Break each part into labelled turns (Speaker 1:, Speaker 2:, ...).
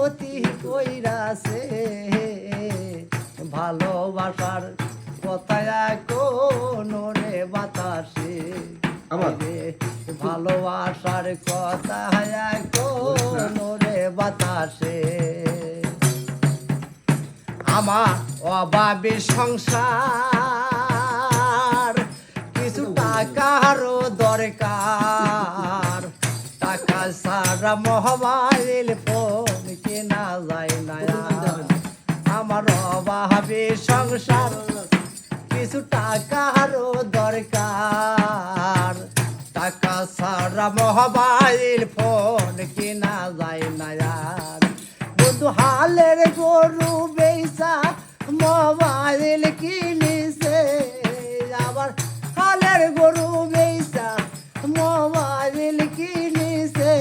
Speaker 1: ক্ষতি কইরাছে ভালোবাসার কথায় কোন রে বাতাসে ভালোবাসার কথায় কোন রে বাতাসে আমার অভাবে সংসার কিছু টাকারও দরকার টাকা সারা মোবাইল ফোন কেনা যায় না আমার অভাবে সংসার কিছু টাকারও দরকার টাকা সারা মোবাইল ফোন কেনা যায় না বন্ধু হালের গরু বেচা মোবাইল কিনেছে আবার হালের গরু বেচা মোবাইল কিনেছে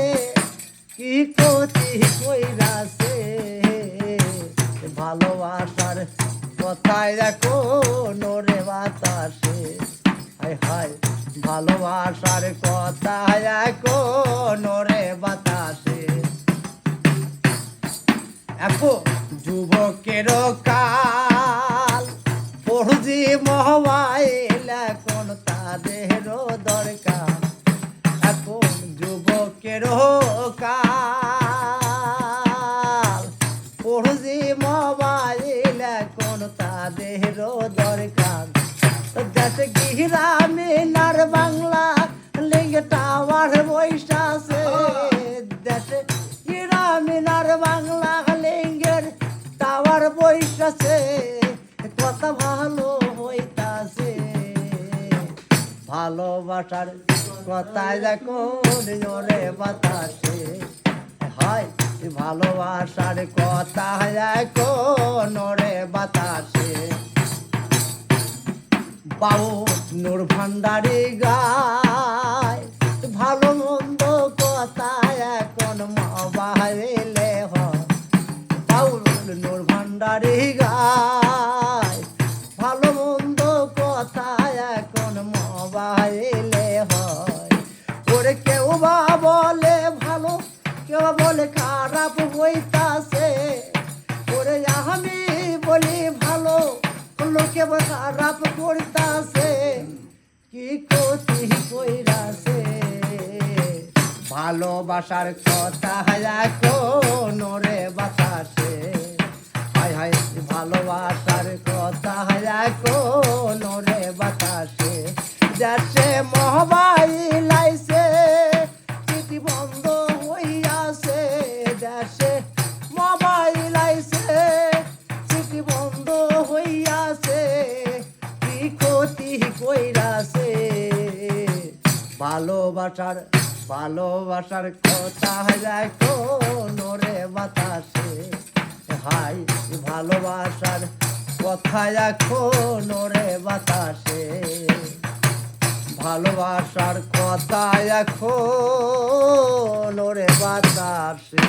Speaker 1: কি ক্ষতি কইরাছে ভালোবাসার কথায় দেখো নোরে বাতাসে হায় হায় ভালোবাসার কথায় দেখো নোরে বাতাসে এখন যুবকেরও কাল পড়ছি মোবাইল এখন তাদেরও দরকার এখন যুবকেরও কাল পড়ছি মোবাইল এখন তাদেরও দরকার দেশে গ্রামে নার বাংলা লেগে টাওয়ার বৈশাছে দেশে গ্রামে নার বাংলা লেঙ্গের টাওয়ার বৈশাছে কথা ভালো হইতাছে ভালোবাসার কথায় দেখো রে বাতাসে হয় ভালোবাসার কথায় দেখো রে বাতাসে বাবু নূর ভান্ডারি গায় ভালো মন্দ কথায় এখন মোবাইলে হয় বাবু নূর ভান্ডারি গায় ভালো মন্দ কথায় এখন মোবাইলে হয় ওরে কেউ বা বলে ভালো কেউ বলে খারাপ হইতাছে ওরে আমি বলি ভালো লোকে খারাপ করতাছে কি ক্ষতি কইরাছে ভালোবাসার কথা কোন রে বাতাসে হায় হায় ভালোবাসার কথা কোন রে বাতাসে যাচ্ছে মোবাইল আইছে চিঠি বন্ধ হইয়াছে দেশে মোবাইল আইছে চিঠি বন্ধ হইয়াছে কি ক্ষতি কইরাছে ভালোবাসার কথা কোন রে বাতাসে হাই ভালোবাসার কথা কোন রে বাতাসে ভালোবাসার কথা কোন রে বাতাসে।